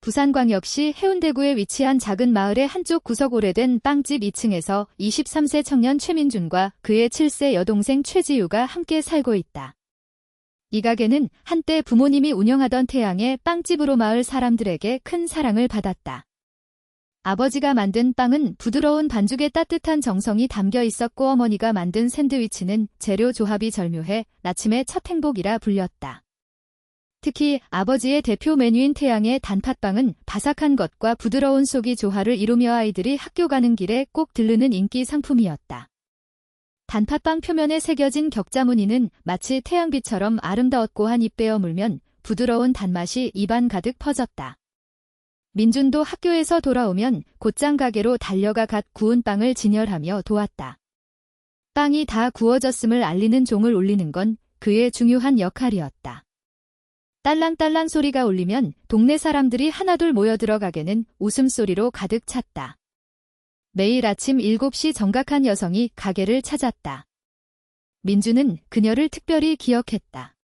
부산광역시 해운대구에 위치한 작은 마을의 한쪽 구석 오래된 빵집 2층에서 23세 청년 최민준과 그의 7세 여동생 최지우가 함께 살고 있다. 이 가게는 한때 부모님이 운영하던 태양의 빵집으로 마을 사람들에게 큰 사랑을 받았다. 아버지가 만든 빵은 부드러운 반죽에 따뜻한 정성이 담겨 있었고 어머니가 만든 샌드위치는 재료 조합이 절묘해 나침의 첫 행복이라 불렸다. 특히 아버지의 대표 메뉴인 태양의 단팥빵은 바삭한 겉과 부드러운 속이 조화를 이루며 아이들이 학교 가는 길에 꼭 들르는 인기 상품이었다. 단팥빵 표면에 새겨진 격자 무늬는 마치 태양빛처럼 아름다웠고 한 입 베어 물면 부드러운 단맛이 입안 가득 퍼졌다. 민준도 학교에서 돌아오면 곧장 가게로 달려가 갓 구운 빵을 진열하며 도왔다. 빵이 다 구워졌음을 알리는 종을 울리는 건 그의 중요한 역할이었다. 딸랑딸랑 소리가 울리면 동네 사람들이 하나둘 모여들어 가게는 웃음소리로 가득 찼다. 매일 아침 7시 정각한 여성이 가게를 찾았다. 민주는 그녀를 특별히 기억했다.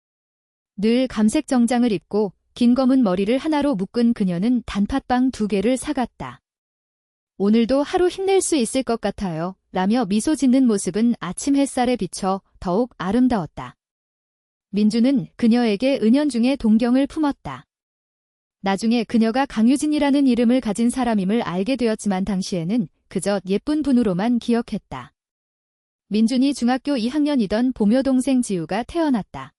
늘 감색 정장을 입고 긴 검은 머리를 하나로 묶은 그녀는 단팥빵 2개를 사갔다. 오늘도 하루 힘낼 수 있을 것 같아요. 라며 미소 짓는 모습은 아침 햇살에 비쳐 더욱 아름다웠다. 민주는 그녀에게 은연중에 동경을 품었다. 나중에 그녀가 강유진이라는 이름을 가진 사람임을 알게 되었지만 당시에는 그저 예쁜 분으로만 기억했다. 민준이 중학교 2학년이던 보묘 동생 지우가 태어났다.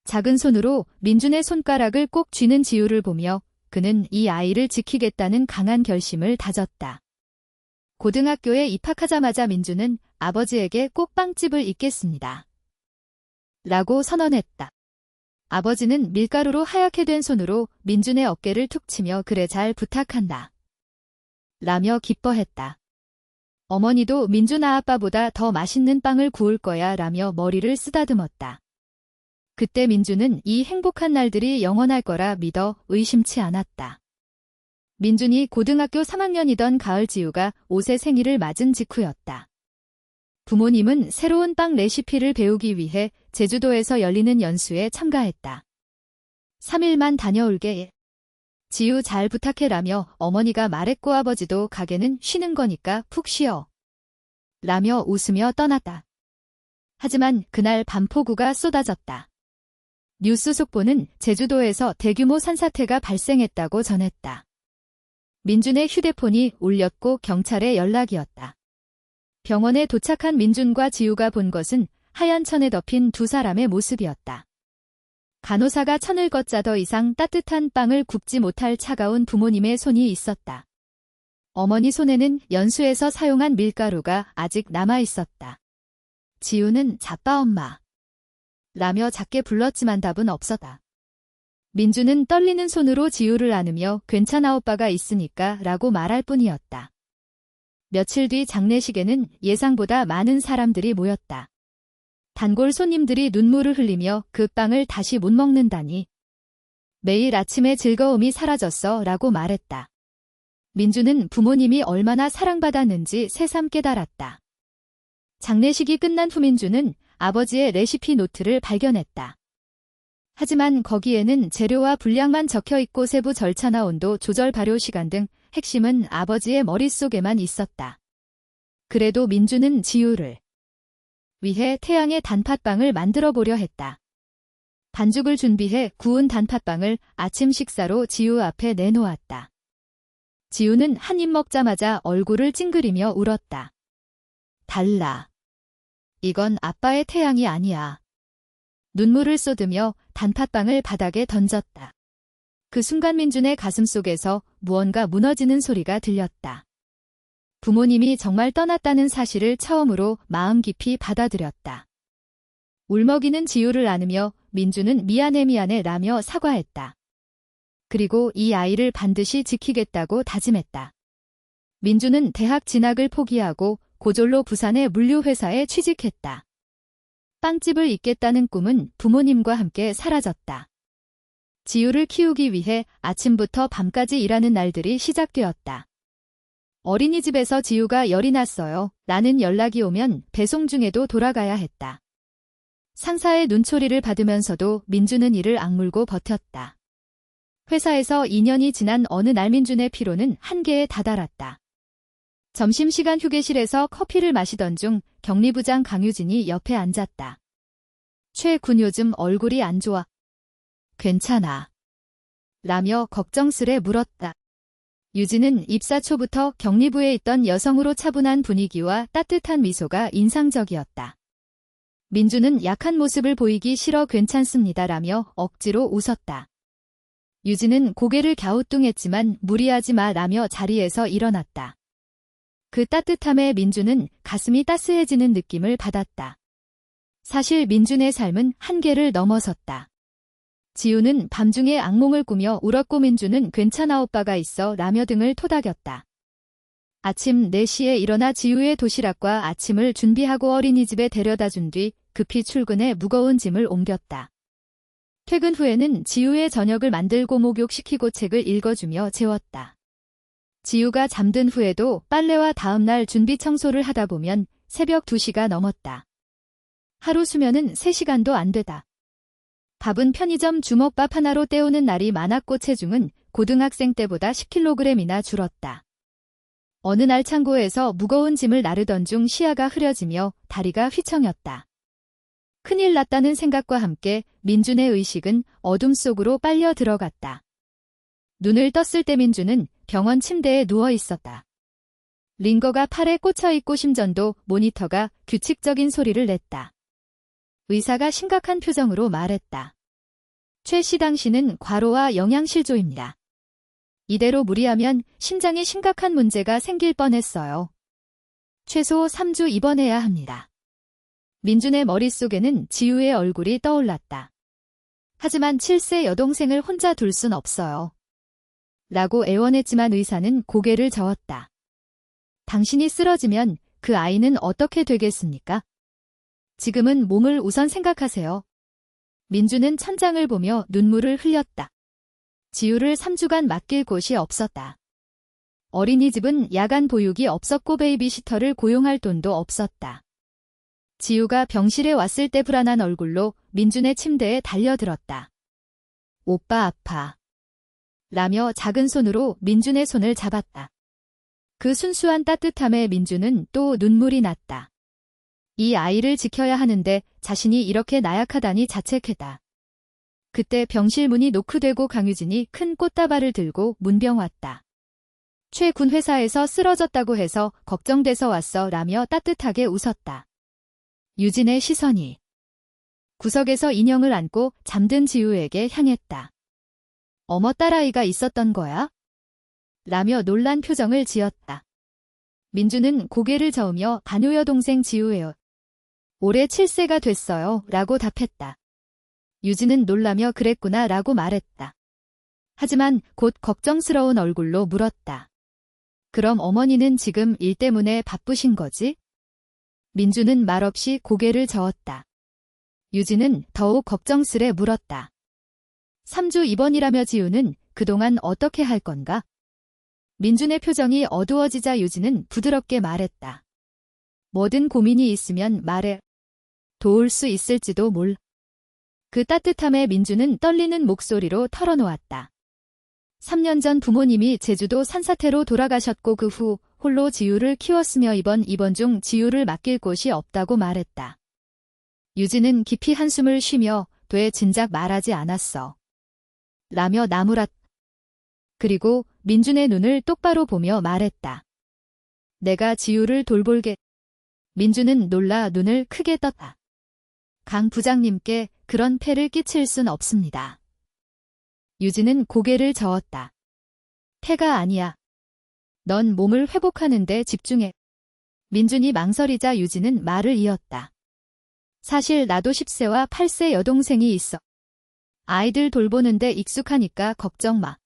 작은 손으로 민준의 손가락을 꼭 쥐는 지우를 보며 그는 이 아이를 지키겠다는 강한 결심을 다졌다. 고등학교에 입학하자마자 민준은 아버지에게 꼭 빵집을 잇겠습니다. 라고 선언했다. 아버지는 밀가루로 하얗게 된 손으로 민준의 어깨를 툭 치며 그래 잘 부탁한다. 라며 기뻐했다. 어머니도 민준 아빠보다 더 맛있는 빵을 구울 거야 라며 머리를 쓰다듬었다. 그때 민준은 이 행복한 날들이 영원할 거라 믿어 의심치 않았다. 민준이 고등학교 3학년이던 가을 지우가 5세 생일을 맞은 직후였다. 부모님은 새로운 빵 레시피를 배우기 위해 제주도에서 열리는 연수에 참가했다. 3일만 다녀올게. 지우 잘 부탁해라며 어머니가 말했고 아버지도 가게는 쉬는 거니까 푹 쉬어. 라며 웃으며 떠났다. 하지만 그날 밤 폭우가 쏟아졌다. 뉴스 속보는 제주도에서 대규모 산사태가 발생했다고 전했다. 민준의 휴대폰이 울렸고 경찰에 연락이었다. 병원에 도착한 민준과 지우가 본 것은 하얀 천에 덮인 두 사람의 모습이었다. 간호사가 천을 걷자 더 이상 따뜻한 빵을 굽지 못할 차가운 부모님의 손이 있었다. 어머니 손에는 연수에서 사용한 밀가루가 아직 남아 있었다. 지우는 자빠 엄마. 라며 작게 불렀지만 답은 없었다. 민주는 떨리는 손으로 지우를 안으며 괜찮아 오빠가 있으니까 라고 말할 뿐이었다. 며칠 뒤 장례식에는 예상보다 많은 사람들이 모였다. 단골 손님들이 눈물을 흘리며 그 빵을 다시 못 먹는다니. 매일 아침에 즐거움이 사라졌어 라고 말했다. 민주는 부모님이 얼마나 사랑받았는지 새삼 깨달았다. 장례식이 끝난 후 민주는 아버지의 레시피 노트를 발견했다. 하지만 거기에는 재료와 분량만 적혀있고 세부 절차나 온도 조절 발효 시간 등 핵심은 아버지의 머릿속에만 있었다. 그래도 민주는 지우를 위해 태양의 단팥빵을 만들어 보려 했다. 반죽을 준비해 구운 단팥빵을 아침 식사로 지우 앞에 내놓았다. 지우는 한 입 먹자마자 얼굴을 찡그리며 울었다. 달라. 이건 아빠의 태양이 아니야. 눈물을 쏟으며 단팥빵을 바닥에 던졌다. 그 순간 민준의 가슴속에서 무언가 무너지는 소리가 들렸다. 부모님이 정말 떠났다는 사실을 처음으로 마음 깊이 받아들였다. 울먹이는 지우를 안으며 민준은 미안해 라며 사과했다. 그리고 이 아이를 반드시 지키겠다고 다짐했다. 민준은 대학 진학을 포기하고 고졸로 부산의 물류회사에 취직했다. 빵집을 잇겠다는 꿈은 부모님과 함께 사라졌다. 지우를 키우기 위해 아침부터 밤까지 일하는 날들이 시작되었다. 어린이집에서 지우가 열이 났어요. 라는 연락이 오면 배송 중에도 돌아가야 했다. 상사의 눈초리를 받으면서도 민주는 이를 악물고 버텼다. 회사에서 2년이 지난 어느 날 민준의 피로는 한계에 다다랐다. 점심시간 휴게실에서 커피를 마시던 중 격리부장 강유진이 옆에 앉았다. 최 군 요즘 얼굴이 안 좋아. 괜찮아. 라며 걱정스레 물었다. 유진은 입사 초부터 격리부에 있던 여성으로 차분한 분위기와 따뜻한 미소가 인상적이었다. 민준은 약한 모습을 보이기 싫어 괜찮습니다라며 억지로 웃었다. 유진은 고개를 갸우뚱했지만 무리하지 마라며 자리에서 일어났다. 그 따뜻함에 민준은 가슴이 따스해지는 느낌을 받았다. 사실 민준의 삶은 한계를 넘어섰다. 지우는 밤중에 악몽을 꾸며 울었고 민준은 괜찮아 오빠가 있어 라며 등을 토닥였다. 아침 4시에 일어나 지우의 도시락과 아침을 준비하고 어린이집에 데려다 준 뒤 급히 출근해 무거운 짐을 옮겼다. 퇴근 후에는 지우의 저녁을 만들고 목욕시키고 책을 읽어주며 재웠다. 지우가 잠든 후에도 빨래와 다음날 준비 청소를 하다 보면 새벽 2시가 넘었다. 하루 수면은 3시간도 안 되다. 밥은 편의점 주먹밥 하나로 때우는 날이 많았고 체중은 고등학생 때보다 10kg이나 줄었다. 어느 날 창고에서 무거운 짐을 나르던 중 시야가 흐려지며 다리가 휘청였다. 큰일 났다는 생각과 함께 민준의 의식은 어둠 속으로 빨려 들어갔다. 눈을 떴을 때 민준은 병원 침대에 누워 있었다. 링거가 팔에 꽂혀 있고 심전도 모니터가 규칙적인 소리를 냈다. 의사가 심각한 표정으로 말했다. 최 씨 당신은 과로와 영양실조입니다. 이대로 무리하면 심장에 심각한 문제가 생길 뻔했어요. 최소 3주 입원해야 합니다. 민준의 머릿속에는 지우의 얼굴이 떠올랐다. 하지만 7세 여동생을 혼자 둘 순 없어요. 라고 애원했지만 의사는 고개를 저었다. 당신이 쓰러지면 그 아이는 어떻게 되겠습니까? 지금은 몸을 우선 생각하세요. 민준은 천장을 보며 눈물을 흘렸다. 지우를 3주간 맡길 곳이 없었다. 어린이집은 야간 보육이 없었고 베이비시터를 고용할 돈도 없었다. 지우가 병실에 왔을 때 불안한 얼굴로 민준의 침대에 달려들었다. 오빠 아파. 라며 작은 손으로 민준의 손을 잡았다. 그 순수한 따뜻함에 민준은 또 눈물이 났다. 이 아이를 지켜야 하는데 자신이 이렇게 나약하다니 자책했다. 그때 병실 문이 노크되고 강유진이 큰 꽃다발을 들고 문병 왔다. 최 군 회사에서 쓰러졌다고 해서 걱정돼서 왔어 라며 따뜻하게 웃었다. 유진의 시선이 구석에서 인형을 안고 잠든 지우에게 향했다. 어머 딸아이가 있었던 거야? 라며 놀란 표정을 지었다. 민준은 고개를 저으며 반효 여동생 지우예요. 올해 7세가 됐어요 라고 답했다. 유진은 놀라며 그랬구나 라고 말했다. 하지만 곧 걱정스러운 얼굴로 물었다. 그럼 어머니는 지금 일 때문에 바쁘신 거지? 민준은 말없이 고개를 저었다. 유진은 더욱 걱정스레 물었다. 3주 입원이라며 지우는 그동안 어떻게 할 건가? 민준의 표정이 어두워지자 유진은 부드럽게 말했다. 뭐든 고민이 있으면 말해. 도울 수 있을지도 몰라. 그 따뜻함에 민준은 떨리는 목소리로 털어놓았다. 3년 전 부모님이 제주도 산사태로 돌아가셨고 그 후 홀로 지우를 키웠으며 입원 중 지우를 맡길 곳이 없다고 말했다. 유진은 깊이 한숨을 쉬며 돼 진작 말하지 않았어. 라며 나무랐다. 그리고 민준의 눈을 똑바로 보며 말했다. 내가 지우를 돌볼게. 민준은 놀라 눈을 크게 떴다. 강 부장님께 그런 폐를 끼칠 순 없습니다. 유진은 고개를 저었다. 폐가 아니야. 넌 몸을 회복하는 데 집중해. 민준이 망설이자 유진은 말을 이었다. 사실 나도 10세와 8세 여동생이 있어. 아이들 돌보는데 익숙하니까 걱정 마.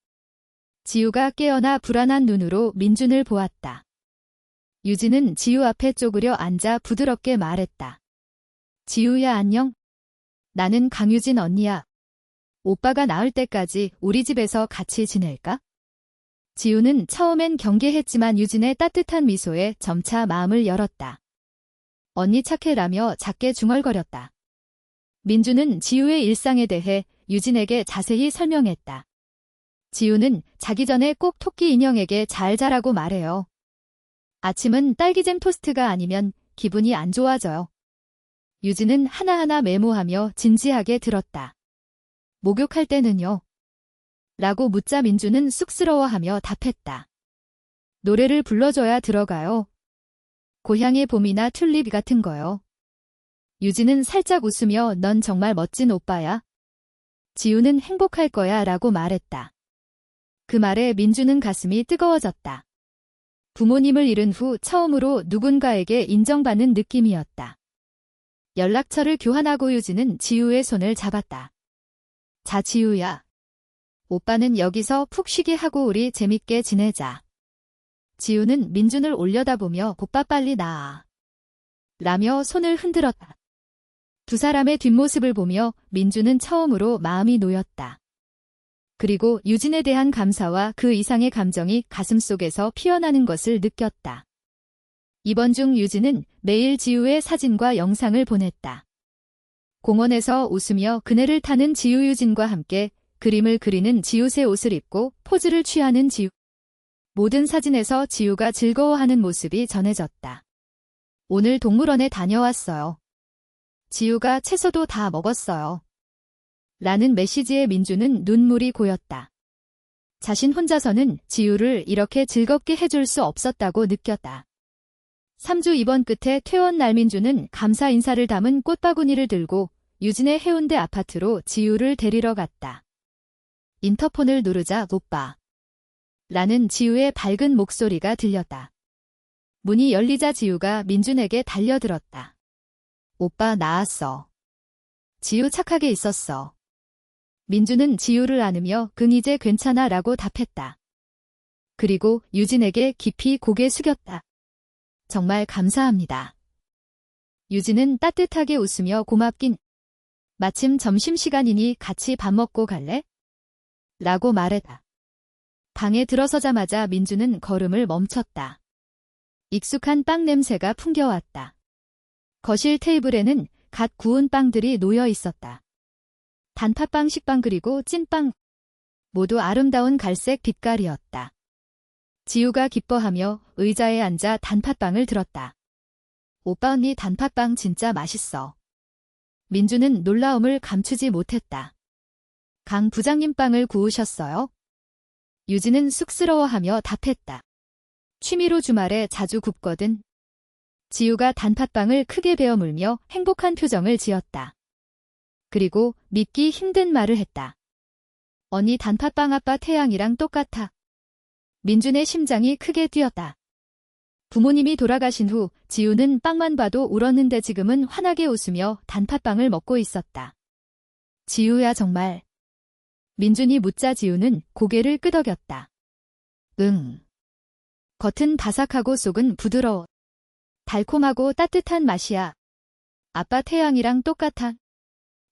지우가 깨어나 불안한 눈으로 민준을 보았다. 유진은 지우 앞에 쪼그려 앉아 부드럽게 말했다. 지우야 안녕? 나는 강유진 언니야. 오빠가 나을 때까지 우리 집에서 같이 지낼까? 지우는 처음엔 경계했지만 유진의 따뜻한 미소에 점차 마음을 열었다. 언니 착해라며 작게 중얼거렸다. 민준은 지우의 일상에 대해 유진에게 자세히 설명했다. 지우는 자기 전에 꼭 토끼 인형에게 잘 자라고 말해요. 아침은 딸기잼 토스트가 아니면 기분이 안 좋아져요. 유진은 하나하나 메모하며 진지하게 들었다. 목욕할 때는요? 라고 묻자 민주는 쑥스러워하며 답했다. 노래를 불러줘야 들어가요. 고향의 봄이나 튤립 같은 거요. 유진은 살짝 웃으며 넌 정말 멋진 오빠야. 지우는 행복할 거야 라고 말했다. 그 말에 민주는 가슴이 뜨거워졌다. 부모님을 잃은 후 처음으로 누군가에게 인정받는 느낌이었다. 연락처를 교환하고 유진은 지우의 손을 잡았다. 자, 지우야. 오빠는 여기서 푹 쉬게 하고 우리 재밌게 지내자. 지우는 민준을 올려다보며 오빠 빨리 나아. 라며 손을 흔들었다. 두 사람의 뒷모습을 보며 민준은 처음으로 마음이 놓였다. 그리고 유진에 대한 감사와 그 이상의 감정이 가슴속에서 피어나는 것을 느꼈다. 이번 중 유진은 매일 지우의 사진과 영상을 보냈다. 공원에서 웃으며 그네를 타는 지우 유진과 함께 그림을 그리는 지우새 옷을 입고 포즈를 취하는 지우. 모든 사진에서 지우가 즐거워하는 모습이 전해졌다. 오늘 동물원에 다녀왔어요. 지우가 채소도 다 먹었어요. 라는 메시지에 민주는 눈물이 고였다. 자신 혼자서는 지우를 이렇게 즐겁게 해줄 수 없었다고 느꼈다. 3주 입원 끝에 퇴원 날 민주는 감사 인사를 담은 꽃바구니를 들고 유진의 해운대 아파트로 지우를 데리러 갔다. 인터폰을 누르자 오빠. 라는 지우의 밝은 목소리가 들렸다. 문이 열리자 지우가 민준에게 달려들었다. 오빠 나았어. 지우 착하게 있었어. 민준은 지우를 안으며 이제 괜찮아 라고 답했다. 그리고 유진에게 깊이 고개 숙였다. 정말 감사합니다. 유진은 따뜻하게 웃으며 고맙긴. 마침 점심시간이니 같이 밥 먹고 갈래? 라고 말했다. 방에 들어서자마자 민주는 걸음을 멈췄다. 익숙한 빵 냄새가 풍겨왔다. 거실 테이블에는 갓 구운 빵들이 놓여 있었다. 단팥빵, 식빵 그리고 찐빵. 모두 아름다운 갈색 빛깔이었다. 지우가 기뻐하며 의자에 앉아 단팥빵을 들었다. 오빠 언니 단팥빵 진짜 맛있어. 민주는 놀라움을 감추지 못했다. 강 부장님 빵을 구우셨어요? 유진은 쑥스러워하며 답했다. 취미로 주말에 자주 굽거든. 지우가 단팥빵을 크게 베어 물며 행복한 표정을 지었다. 그리고 믿기 힘든 말을 했다. 언니 단팥빵 아빠 태양이랑 똑같아. 민준의 심장이 크게 뛰었다. 부모님이 돌아가신 후 지우는 빵만 봐도 울었는데 지금은 환하게 웃으며 단팥빵을 먹고 있었다. 지우야 정말. 민준이 묻자 지우는 고개를 끄덕였다. 응. 겉은 바삭하고 속은 부드러워. 달콤하고 따뜻한 맛이야. 아빠 태양이랑 똑같아.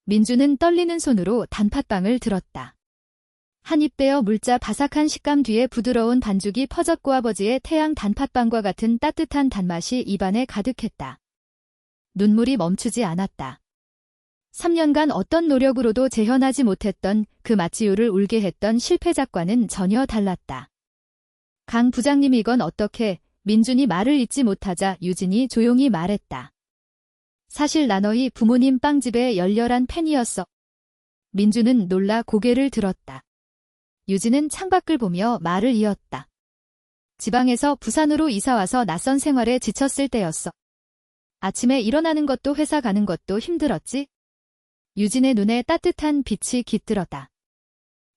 민주는 떨리는 손으로 단팥빵을 들었다. 한 입 베어 물자 바삭한 식감 뒤에 부드러운 반죽이 퍼졌고 아버지의 태양 단팥빵과 같은 따뜻한 단맛이 입안에 가득했다. 눈물이 멈추지 않았다. 3년간 어떤 노력으로도 재현하지 못했던 그 맛지우를 울게 했던 실패작과는 전혀 달랐다. 강 부장님 이건 어떻게? 민준이 말을 잇지 못하자 유진이 조용히 말했다. 사실 나 너희 부모님 빵집의 열렬한 팬이었어. 민준은 놀라 고개를 들었다. 유진은 창밖을 보며 말을 이었다. 지방에서 부산으로 이사와서 낯선 생활에 지쳤을 때였어. 아침에 일어나는 것도 회사 가는 것도 힘들었지? 유진의 눈에 따뜻한 빛이 깃들었다.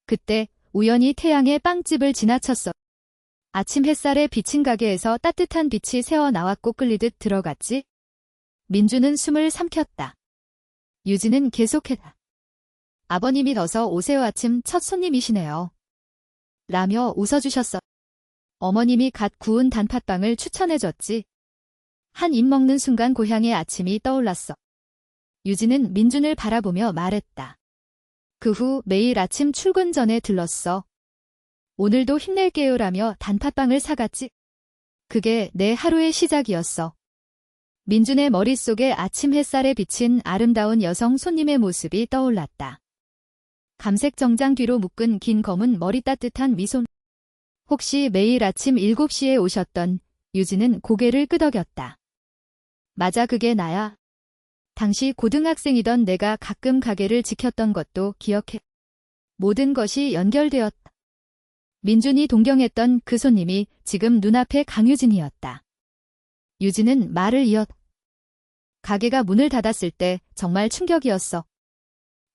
그때 우연히 태양의 빵집을 지나쳤어. 아침 햇살에 비친 가게에서 따뜻한 빛이 새어 나왔고 끌리듯 들어갔지? 민주는 숨을 삼켰다. 유진은 계속했다. 아버님이 어서 오세요 아침 첫 손님이시네요. 라며 웃어주셨어. 어머님이 갓 구운 단팥빵을 추천해줬지. 한 입 먹는 순간 고향의 아침이 떠올랐어. 유진은 민준을 바라보며 말했다. 그 후 매일 아침 출근 전에 들렀어. 오늘도 힘낼게요라며 단팥빵을 사갔지. 그게 내 하루의 시작이었어. 민준의 머릿속에 아침 햇살에 비친 아름다운 여성 손님의 모습이 떠올랐다. 감색 정장 뒤로 묶은 긴 검은 머리 따뜻한 미소. 혹시 매일 아침 7시에 오셨던 유진은 고개를 끄덕였다. 맞아, 그게 나야. 당시 고등학생이던 내가 가끔 가게를 지켰던 것도 기억해. 모든 것이 연결되었다. 민준이 동경했던 그 손님이 지금 눈앞의 강유진이었다. 유진은 말을 이었다. 가게가 문을 닫았을 때 정말 충격이었어.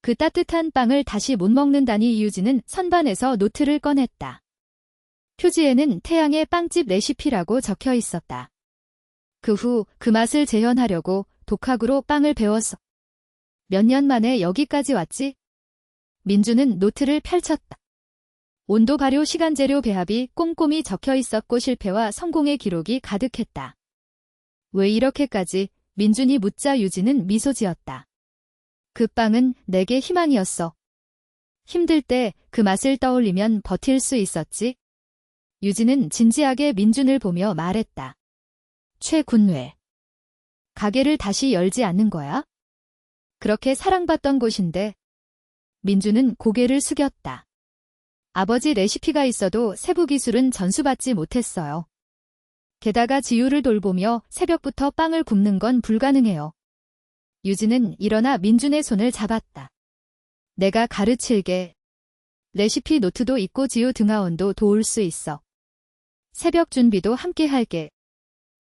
그 따뜻한 빵을 다시 못 먹는다니. 유진은 선반에서 노트를 꺼냈다. 표지에는 태양의 빵집 레시피라고 적혀 있었다. 그 후 그 맛을 재현하려고 독학으로 빵을 배웠어. 몇 년 만에 여기까지 왔지? 민주는 노트를 펼쳤다. 온도, 발효, 시간, 재료, 배합이 꼼꼼히 적혀 있었고 실패와 성공의 기록이 가득했다. 왜 이렇게까지? 민준이 묻자 유진은 미소 지었다. 그 빵은 내게 희망이었어. 힘들 때 그 맛을 떠올리면 버틸 수 있었지. 유진은 진지하게 민준을 보며 말했다. 최군왜. 가게를 다시 열지 않는 거야? 그렇게 사랑받던 곳인데. 민준은 고개를 숙였다. 아버지 레시피가 있어도 세부 기술은 전수받지 못했어요. 게다가 지우를 돌보며 새벽부터 빵을 굽는 건 불가능해요. 유진은 일어나 민준의 손을 잡았다. 내가 가르칠게. 레시피 노트도 있고 지우 등하원도 도울 수 있어. 새벽 준비도 함께 할게.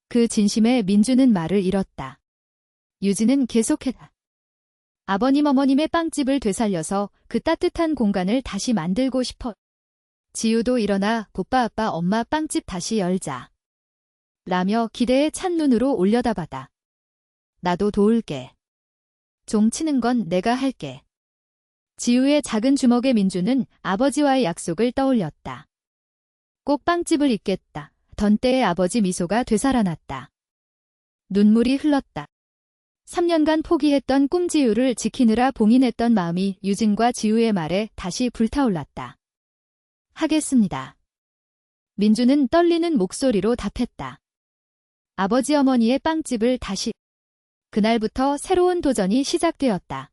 그 진심에 민준은 말을 잃었다. 유진은 계속했다. 아버님 어머님의 빵집을 되살려서 그 따뜻한 공간을 다시 만들고 싶어. 지우도 일어나 오빠 아빠 엄마 빵집 다시 열자. 라며 기대에 찬 눈으로 올려다봐다. 나도 도울게. 종 치는 건 내가 할게. 지우의 작은 주먹에 민준은 아버지와의 약속을 떠올렸다. 꼭 빵집을 잇겠다. 던 때의 아버지 미소가 되살아났다. 눈물이 흘렀다. 3년간 포기했던 꿈 지우를 지키느라 봉인했던 마음이 유진과 지우의 말에 다시 불타올랐다. 하겠습니다. 민준은 떨리는 목소리로 답했다. 아버지 어머니의 빵집을 다시. 그날부터 새로운 도전이 시작되었다.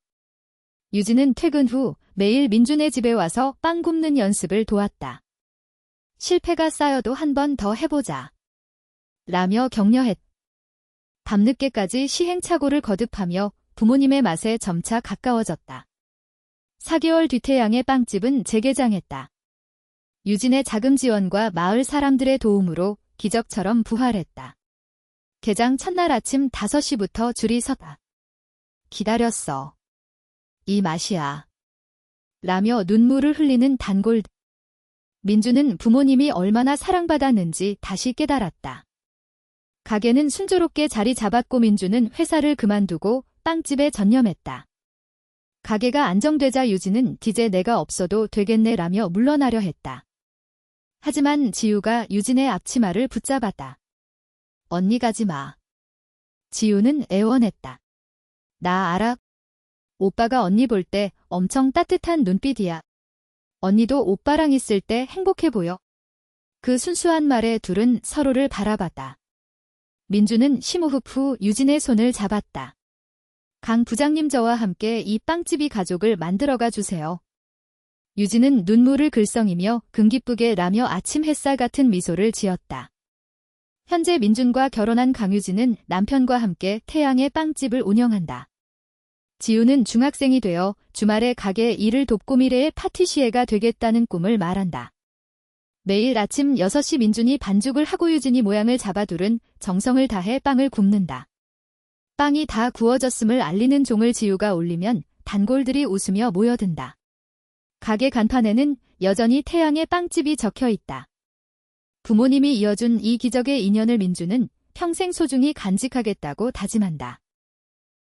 유진은 퇴근 후 매일 민준의 집에 와서 빵 굽는 연습을 도왔다. 실패가 쌓여도 한 번 더 해보자. 라며 격려했다. 밤늦게까지 시행착오를 거듭하며 부모님의 맛에 점차 가까워졌다. 4개월 뒤 태양의 빵집은 재개장했다. 유진의 자금 지원과 마을 사람들의 도움으로 기적처럼 부활했다. 개장 첫날 아침 5시부터 줄이 섰다. 기다렸어. 이 맛이야. 라며 눈물을 흘리는 단골. 민주는 부모님이 얼마나 사랑받았는지 다시 깨달았다. 가게는 순조롭게 자리 잡았고 민주는 회사를 그만두고 빵집에 전념했다. 가게가 안정되자 유진은 이제 내가 없어도 되겠네라며 물러나려 했다. 하지만 지우가 유진의 앞치마를 붙잡았다. 언니 가지 마. 지우는 애원했다. 나 알아. 오빠가 언니 볼 때 엄청 따뜻한 눈빛이야. 언니도 오빠랑 있을 때 행복해 보여. 그 순수한 말에 둘은 서로를 바라봤다. 민주는 심호흡 후 유진의 손을 잡았다. 강 부장님 저와 함께 이 빵집이 가족을 만들어가 주세요. 유진은 눈물을 글썽이며 금기쁘게 라며 아침 햇살 같은 미소를 지었다. 현재 민준과 결혼한 강유진은 남편과 함께 태양의 빵집을 운영한다. 지우는 중학생이 되어 주말에 가게 일을 돕고 미래의 파티시에가 되겠다는 꿈을 말한다. 매일 아침 6시 민준이 반죽을 하고 유진이 모양을 잡아둘은 정성을 다해 빵을 굽는다. 빵이 다 구워졌음을 알리는 종을 지우가 올리면 단골들이 웃으며 모여든다. 가게 간판에는 여전히 태양의 빵집이 적혀 있다. 부모님이 이어준 이 기적의 인연을 민주는 평생 소중히 간직하겠다고 다짐한다.